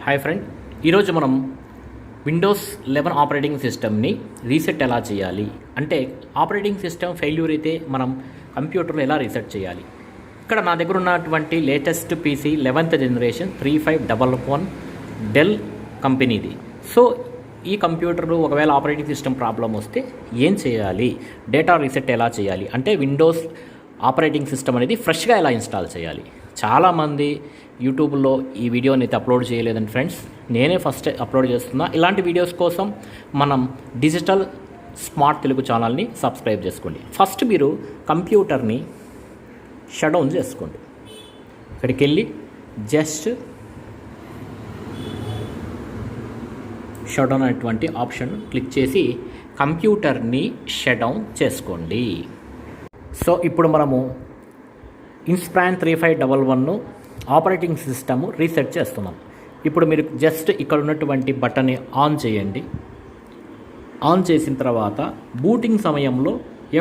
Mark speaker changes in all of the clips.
Speaker 1: Hi friend, ఈరోజు మనం Windows 11 operating సిస్టమ్ని రీసెట్ ఎలా చేయాలి అంటే ఆపరేటింగ్ సిస్టమ్ ఫెయిల్యూర్ అయితే మనం కంప్యూటర్లో ఎలా రీసెట్ చేయాలి. ఇక్కడ నా దగ్గర ఉన్నటువంటి latest PC 11th generation 3511 Dell కంపెనీది. సో ఈ కంప్యూటర్ ఒకవేళ ఆపరేటింగ్ సిస్టమ్ ప్రాబ్లం వస్తే ఏం చేయాలి, డేటా రీసెట్ ఎలా చేయాలి అంటే విండోస్ ఆపరేటింగ్ సిస్టమ్ అనేది ఫ్రెష్గా ఎలా ఇన్స్టాల్ చేయాలి. చాలామంది యూట్యూబ్లో ఈ వీడియోని అయితే అప్లోడ్ చేయలేదండి ఫ్రెండ్స్, నేనే ఫస్ట్ అప్లోడ్ చేస్తున్నా. ఇలాంటి వీడియోస్ కోసం మనం డిజిటల్ స్మార్ట్ తెలుగు ఛానల్ని సబ్స్క్రైబ్ చేసుకోండి. ఫస్ట్ మీరు కంప్యూటర్ని షట్ డౌన్ చేసుకోండి. ఇక్కడికి వెళ్ళి జస్ట్ షట్ డౌన్ అనేటువంటి ఆప్షన్ క్లిక్ చేసి కంప్యూటర్ని షట్ డౌన్ చేసుకోండి. సో ఇప్పుడు మనము ఇన్స్ప్రాన్ 3511 ఆపరేటింగ్ సిస్టమ్ రీసెట్ చేస్తున్నాం. ఇప్పుడు మీరు జస్ట్ ఇక్కడ ఉన్నటువంటి బటన్ని ఆన్ చేయండి. ఆన్ చేసిన తర్వాత బూటింగ్ సమయంలో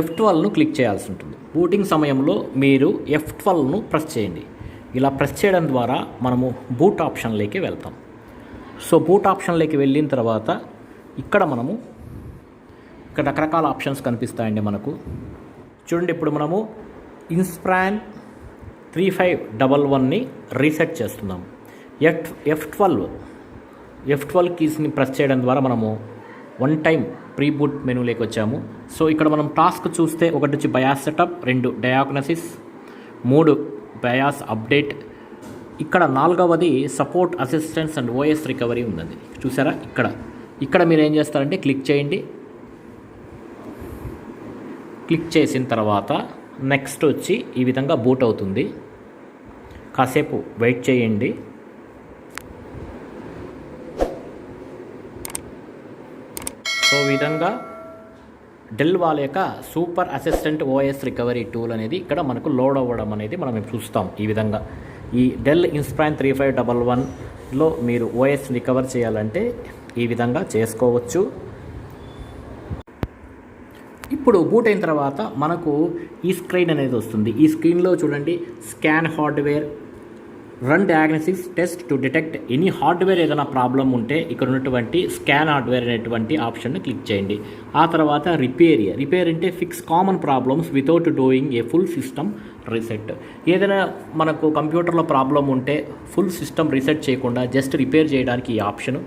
Speaker 1: F12ను క్లిక్ చేయాల్సి ఉంటుంది. బూటింగ్ సమయంలో మీరు F12ను ప్రెస్ చేయండి. ఇలా ప్రెస్ చేయడం ద్వారా మనము బూట్ ఆప్షన్లోకి వెళ్తాం. సో బూట్ ఆప్షన్లోకి వెళ్ళిన తర్వాత ఇక్కడ మనము ఇక్కడ రకరకాల ఆప్షన్స్ కనిపిస్తాయండి మనకు. చూడండి, ఇప్పుడు మనము ఇన్స్ప్రాన్ 3511ని రీసెట్ చేస్తున్నాము. F12 కీస్ని ప్రెస్ చేయడం ద్వారా మనము వన్ టైం ప్రీ బూట్ మెనూలోకి వచ్చాము. సో ఇక్కడ మనం టాస్క్ చూస్తే ఒకటి వచ్చి BIOS setup, 2 diagnosis, 3 BIOS update, ఇక్కడ 4వది support assistance and OS recovery ఉన్నది. చూసారా, ఇక్కడ మీరు ఏం చేస్తారంటే క్లిక్ చేయండి. క్లిక్ చేసిన తర్వాత నెక్స్ట్ వచ్చి ఈ విధంగా బూట్ అవుతుంది. కాసేపు వెయిట్ చేయండి. సో ఈ విధంగా డెల్ వాళ్ళ యొక్క super assistant OS recovery tool అనేది ఇక్కడ మనకు లోడ్ అవ్వడం అనేది మనం చూస్తాం. ఈ విధంగా ఈ డెల్ ఇన్స్ప్రాన్ 3511లో మీరు ఓఎస్ రికవర్ చేయాలంటే ఈ విధంగా చేసుకోవచ్చు. ఇప్పుడు బూట్ అయిన తర్వాత మనకు ఈ స్క్రీన్ అనేది వస్తుంది. ఈ స్క్రీన్లో చూడండి, scan hardware, run diagnosis test to detect any hardware. ఏదైనా ప్రాబ్లం ఉంటే ఇక్కడ ఉన్నటువంటి స్కాన్ హార్డ్వేర్ అనేటువంటి ఆప్షన్ని క్లిక్ చేయండి. ఆ తర్వాత రిపేర్ అంటే fix common problems without doing a full system reset. ఏదైనా మనకు కంప్యూటర్లో ప్రాబ్లం ఉంటే ఫుల్ సిస్టమ్ రీసెట్ చేయకుండా జస్ట్ రిపేర్ చేయడానికి ఈ ఆప్షను.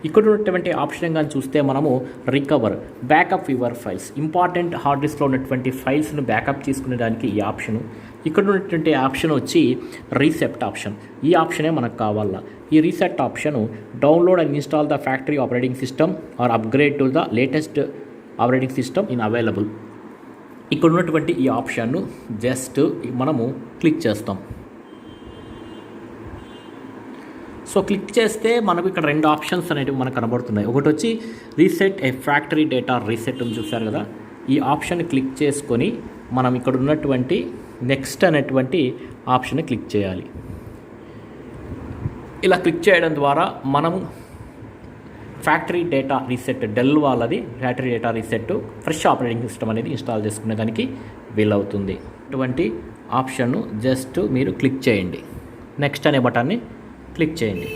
Speaker 1: ఇక్కడ ఉన్నటువంటి ఆప్షన్ కానీ చూస్తే మనము recover, backup your files, important hard డిస్క్లో ఉన్నటువంటి ఫైల్స్ను బ్యాకప్ తీసుకునేదానికి ఈ ఆప్షను. ఇక్కడ ఉన్నటువంటి ఆప్షన్ వచ్చి రీసెట్ ఆప్షన్. ఈ ఆప్షనే మనకు కావాలా. ఈ reset option download and install the factory operating system or upgrade to the latest operating system in available. ఇక్కడ ఉన్నటువంటి ఈ ఆప్షన్ను జస్ట్ మనము క్లిక్ చేస్తాం. సో క్లిక్ చేస్తే మనకు ఇక్కడ 2 ఆప్షన్స్ అనేవి మనకు కనబడుతున్నాయి. ఒకటి వచ్చి రీసెట్ ఏ ఫ్యాక్టరీ డేటా రీసెట్ అని చూసారు కదా, ఈ ఆప్షన్ క్లిక్ చేసుకొని మనం ఇక్కడ ఉన్నటువంటి నెక్స్ట్ అనేటువంటి ఆప్షన్ క్లిక్ చేయాలి. ఇలా క్లిక్ చేయడం ద్వారా మనము ఫ్యాక్టరీ డేటా రీసెట్, డెల్ వాళ్ళది factory data reset fresh operating system అనేది ఇన్స్టాల్ చేసుకునే దానికి వీలవుతుంది. ఇటువంటి ఆప్షన్ను జస్ట్ మీరు క్లిక్ చేయండి. నెక్స్ట్ అనే బటన్ని క్లిక్ చేయండి.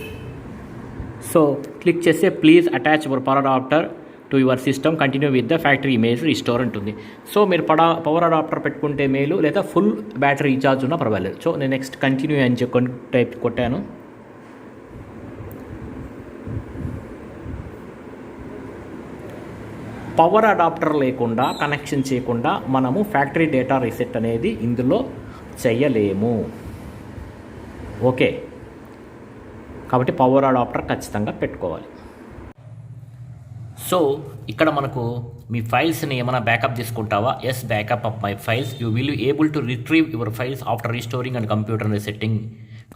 Speaker 1: సో క్లిక్ చేస్తే please attach your power adapter to your system, continue with the factory image restore ఉంటుంది. సో మీరు పవర్ అడాప్టర్ పెట్టుకుంటే మేలు, లేదా ఫుల్ బ్యాటరీ రీఛార్జ్ ఉన్నా పర్వాలేదు. సో నేను నెక్స్ట్ కంటిన్యూ అని చెప్పి టైప్ కొట్టాను. పవర్ అడాప్టర్ లేకుండా, కనెక్షన్ చేయకుండా మనము ఫ్యాక్టరీ డేటా రీసెట్ అనేది ఇందులో చేయలేము. ఓకే, కాబట్టి పవర్ అడాప్టర్ ఖచ్చితంగా పెట్టుకోవాలి. సో ఇక్కడ మనకు మీ ఫైల్స్ని ఏమైనా బ్యాకప్ తీసుకుంటావా? Yes, backup of my files. You will able to retrieve your files after restoring and computer resetting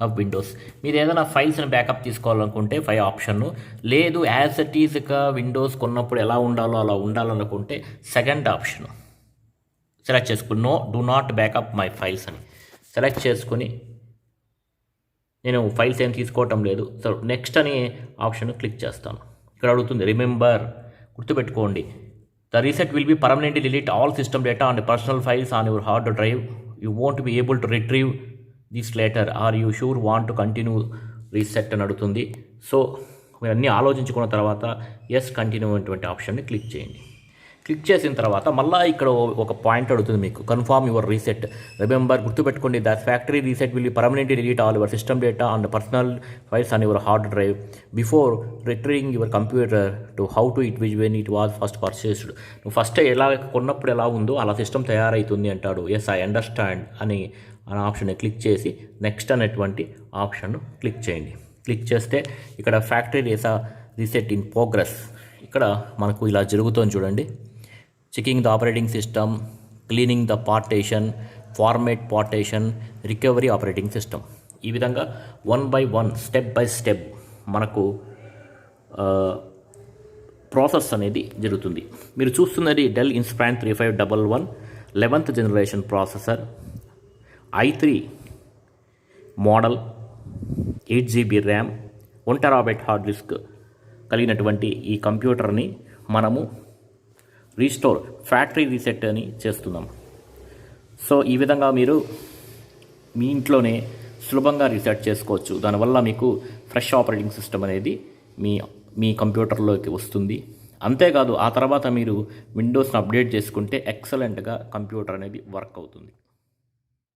Speaker 1: of Windows. మీరు ఏదైనా ఫైల్స్ని బ్యాకప్ తీసుకోవాలనుకుంటే 5 ఆప్షన్, లేదు యాజ్ ఇట్ ఈజ్గా విండోస్ కొన్నప్పుడు ఎలా ఉండాలో అలా ఉండాలనుకుంటే 2nd ఆప్షన్ సెలెక్ట్ చేసుకుని no do not backup my files అని సెలెక్ట్ చేసుకుని నేను ఫైల్స్ ఏం తీసుకోవటం లేదు. సో నెక్స్ట్ అనే ఆప్షన్ క్లిక్ చేస్తాను. ఇక్కడ అడుగుతుంది రిమెంబర్, గుర్తుపెట్టుకోండి, the reset will be permanently delete all system data and personal files on your hard drive. You won't be able to retrieve this later. Are you sure want to continue reset అని అడుగుతుంది. So మీరు అన్నీ ఆలోచించుకున్న తర్వాత yes continue అనేటువంటి ఆప్షన్ని click చేయండి. Click చేసిన తర్వాత మళ్ళీ ఇక్కడ ఒక పాయింట్ అడుగుతుంది మీకు, కన్ఫర్మ్ యువర్ రీసెట్. రిమెంబర్, గుర్తుపెట్టుకోండి, that factory reset will permanently delete all your system data and personal files on your hard drive before retrieving your computer to how to it was when it was first purchased. నువ్వు first ఎలా కొన్నప్పుడు ఎలా ఉందో అలా system తయారవుతుంది అంటాడు. Yes I understand అని ఆప్షన్ని క్లిక్ చేసి నెక్స్ట్ అనేటువంటి ఆప్షన్ను క్లిక్ చేయండి. క్లిక్ చేస్తే ఇక్కడ ఫ్యాక్టరీ రీసెట్ ఇన్ ప్రోగ్రెస్ ఇక్కడ మనకు ఇలా జరుగుతుంది చూడండి. Checking the operating system, cleaning the partition, format partition, recovery operating system. ఈ విధంగా 1 by 1 స్టెప్ బై స్టెప్ మనకు ప్రాసెస్ అనేది జరుగుతుంది. మీరు చూస్తున్నది Dell Inspire 3511 11th generation processor, i3 model, 8 GB RAM, 1 TB hard disk కలిగినటువంటి ఈ కంప్యూటర్ని మనము రీస్టోర్ ఫ్యాక్టరీ రీసెట్ అని చేస్తున్నాం. సో ఈ విధంగా మీరు మీ ఇంట్లోనే సులభంగా రీసెట్ చేసుకోవచ్చు. దానివల్ల మీకు ఫ్రెష్ ఆపరేటింగ్ సిస్టమ్ అనేది మీ కంప్యూటర్లోకి వస్తుంది. అంతేకాదు ఆ తర్వాత మీరు విండోస్ని అప్డేట్ చేసుకుంటే ఎక్సలెంట్గా కంప్యూటర్ అనేది వర్క్ అవుతుంది.